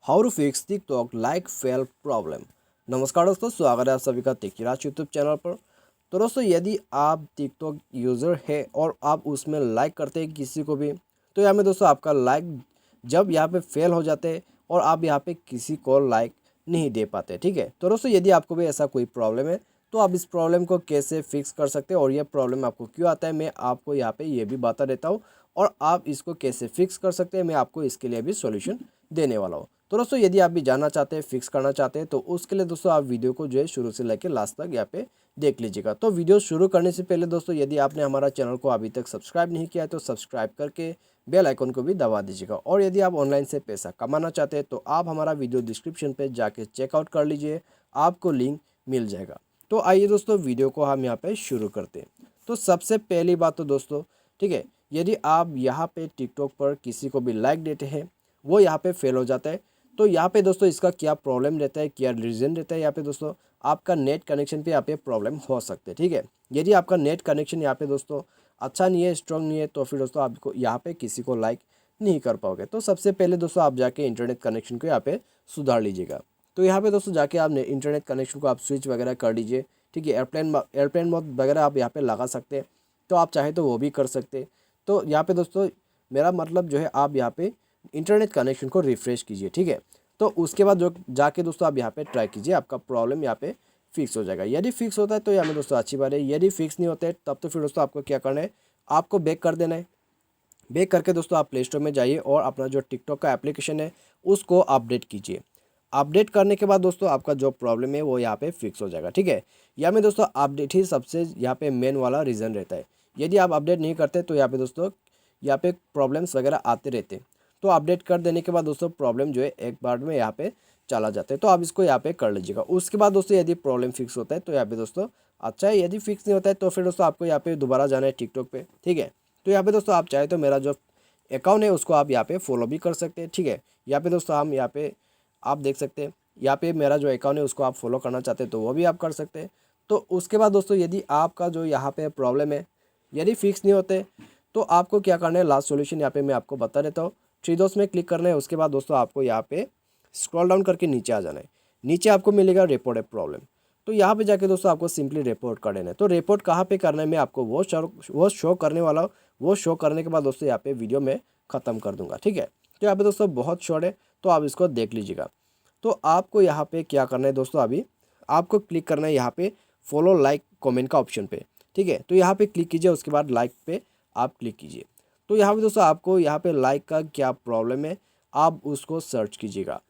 How to fix TikTok like fail problem. नमस्कार दोस्तों, स्वागत है आप सभी का टेकीराज यूट्यूब चैनल पर। तो दोस्तों, यदि आप टिकटॉक यूज़र है और आप उसमें लाइक करते हैं किसी को भी, तो यहाँ में दोस्तों आपका लाइक जब यहाँ पे फेल हो जाते हैं और आप यहाँ पे किसी को लाइक नहीं दे पाते, ठीक है। तो दोस्तों, यदि आपको भी ऐसा कोई प्रॉब्लम है तो आप इस प्रॉब्लम को कैसे फिक्स कर सकते हैं और ये प्रॉब्लम आपको क्यों आता है, मैं आपको यहाँ पे ये भी बता देता हूँ। और आप इसको कैसे फिक्स कर सकते हैं, मैं आपको इसके लिए भी सॉल्यूशन देने वाला हूँ। तो दोस्तों, यदि आप भी जानना चाहते हैं, फिक्स करना चाहते हैं, तो उसके लिए दोस्तों आप वीडियो को जो है शुरू से लेकर लास्ट तक यहाँ पे देख लीजिएगा। तो वीडियो शुरू करने से पहले दोस्तों, यदि आपने हमारा चैनल को अभी तक सब्सक्राइब नहीं किया है तो सब्सक्राइब करके बेल आइकन को भी दबा दीजिएगा। और यदि आप ऑनलाइन से पैसा कमाना चाहते हैं तो आप हमारा वीडियो डिस्क्रिप्शन पे जाके चेकआउट कर लीजिए, आपको लिंक मिल जाएगा। तो आइए दोस्तों, वीडियो को हम यहाँ पे शुरू करते हैं। तो सबसे पहली बात तो दोस्तों, ठीक है, यदि आप यहाँ पे टिकटॉक पर किसी को भी लाइक देते हैं, वो यहाँ पे फेल हो जाता है, तो यहाँ पे दोस्तों इसका क्या प्रॉब्लम रहता है, क्या रीज़न रहता है, यहाँ पे दोस्तों आपका नेट कनेक्शन पे यहाँ पे प्रॉब्लम हो सकते हैं, ठीक है। यदि आपका नेट कनेक्शन यहाँ पे दोस्तों अच्छा नहीं है, स्ट्रॉन्ग नहीं है, तो फिर दोस्तों आपको यहाँ पे किसी को लाइक नहीं कर पाओगे। तो सबसे पहले दोस्तों आप जाके इंटरनेट कनेक्शन को यहाँ पे सुधार लीजिएगा। तो यहाँ पे दोस्तों जाके आपने इंटरनेट कनेक्शन को आप स्विच वगैरह कर लीजिए, ठीक है। एयरप्लेन मोड वगैरह आप यहाँ पे लगा सकते हैं, तो आप चाहे तो वो भी कर सकते हैं। तो यहाँ पे दोस्तों मेरा मतलब जो है, आप यहाँ पे इंटरनेट कनेक्शन को रिफ़्रेश कीजिए, ठीक है। तो उसके बाद जो जाके दोस्तों आप यहाँ पे ट्राई कीजिए, आपका प्रॉब्लम यहाँ पे फिक्स हो जाएगा। यदि फिक्स होता है तो यहाँ में दोस्तों अच्छी बात है, यदि फिक्स नहीं होता है तब तो फिर दोस्तों आपको क्या करना है, आपको बैक कर देना है। बैक करके दोस्तों आप प्ले स्टोर में जाइए और अपना जो टिकटॉक का एप्लीकेशन है उसको अपडेट कीजिए। अपडेट करने के बाद दोस्तों आपका जो प्रॉब्लम है वो यहाँ पे फिक्स हो जाएगा, ठीक है। यहाँ में दोस्तों अपडेट ही सबसे यहाँ पे मेन वाला रीज़न रहता है। यदि आप अपडेट नहीं करते तो यहाँ पे दोस्तों यहाँ पे प्रॉब्लम्स वगैरह आते रहते हैं। तो अपडेट कर देने के बाद दोस्तों प्रॉब्लम जो है एक बार में यहाँ पे चला जाता है। तो आप इसको यहाँ पे कर लीजिएगा। उसके बाद दोस्तों यदि प्रॉब्लम फिक्स होता है तो यहाँ पे दोस्तों अच्छा है, यदि फिक्स नहीं होता है तो फिर दोस्तों आपको यहाँ पे दोबारा जाना है टिकटॉक पे, ठीक है। तो यहाँ पे दोस्तों आप चाहे तो मेरा जो अकाउंट है उसको आप यहाँ पे फॉलो भी कर सकते हैं, ठीक है। यहाँ पे दोस्तों हम यहाँ पे आप देख सकते हैं, यहाँ पे मेरा जो अकाउंट है उसको आप फॉलो करना चाहते हैं तो वो भी आप कर सकते हैं। तो उसके बाद दोस्तों यदि आपका जो यहाँ पे प्रॉब्लम है यदि फिक्स नहीं होते तो आपको क्या करना है, लास्ट सॉल्यूशन यहाँ पे मैं आपको बता देता हूँ। थ्री डॉट्स में क्लिक करना है, उसके बाद दोस्तों आपको यहाँ पे स्क्रॉल डाउन करके नीचे आ जाना है। नीचे आपको मिलेगा रिपोर्ट ए प्रॉब्लम। तो यहाँ पे जाके दोस्तों आपको सिंपली रिपोर्ट कर देना है। तो रिपोर्ट कहाँ पे करना है मैं आपको वो शो करने वाला हूँ। वो शो करने के बाद दोस्तों यहाँ पे वीडियो में ख़त्म कर दूंगा, ठीक है। तो यहाँ पे दोस्तों बहुत शॉर्ट है, तो आप इसको देख लीजिएगा। तो आपको यहाँ पे क्या करना है दोस्तों, अभी आपको क्लिक करना है यहाँ पे फॉलो लाइक कमेंट का ऑप्शन पे, ठीक है। तो यहाँ पे क्लिक कीजिए, उसके बाद लाइक पे आप क्लिक कीजिए। तो यहाँ पे दोस्तों आपको यहाँ पे लाइक का क्या प्रॉब्लम है आप उसको सर्च कीजिएगा।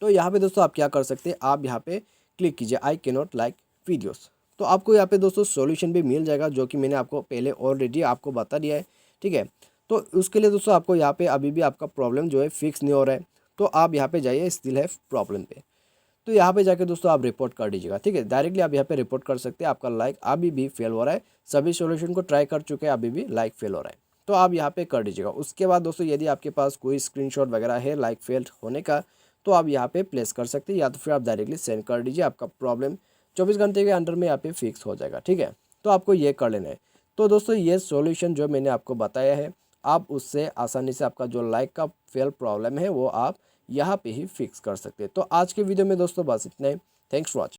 तो यहाँ पे दोस्तों आप क्या कर सकते हैं, आप यहाँ पे क्लिक कीजिए I can not like videos. तो आपको यहाँ पे दोस्तों सॉल्यूशन भी मिल जाएगा, जो कि मैंने आपको पहले ऑलरेडी आपको बता दिया है, ठीक है। तो उसके लिए दोस्तों आपको यहाँ पे अभी भी आपका प्रॉब्लम जो है फिक्स नहीं हो रहा है, तो आप यहाँ पे जाइए स्टिल है प्रॉब्लम पे। तो यहाँ पे जाके दोस्तों आप रिपोर्ट कर दीजिएगा, ठीक है। डायरेक्टली आप यहाँ पे रिपोर्ट कर सकते हैं, आपका लाइक अभी भी फेल हो रहा है, सभी सॉल्यूशन को ट्राई कर चुके हैं, अभी भी लाइक फेल हो रहा है। तो आप यहाँ पे कर दीजिएगा। उसके बाद दोस्तों यदि आपके पास कोई स्क्रीनशॉट वगैरह है लाइक फेल होने का, तो आप यहाँ पे प्लेस कर सकते हैं, या तो फिर आप डायरेक्टली सेंड कर दीजिए। आपका प्रॉब्लम 24 घंटे के अंदर में यहाँ पे फिक्स हो जाएगा, ठीक है। तो आपको ये कर लेना है। तो दोस्तों ये सॉल्यूशन जो मैंने आपको बताया है, आप उससे आसानी से आपका जो लाइक का फेल प्रॉब्लम है वो आप यहाँ पे ही फिक्स कर सकते हैं। तो आज के वीडियो में दोस्तों बस इतना ही। Thanks for watching.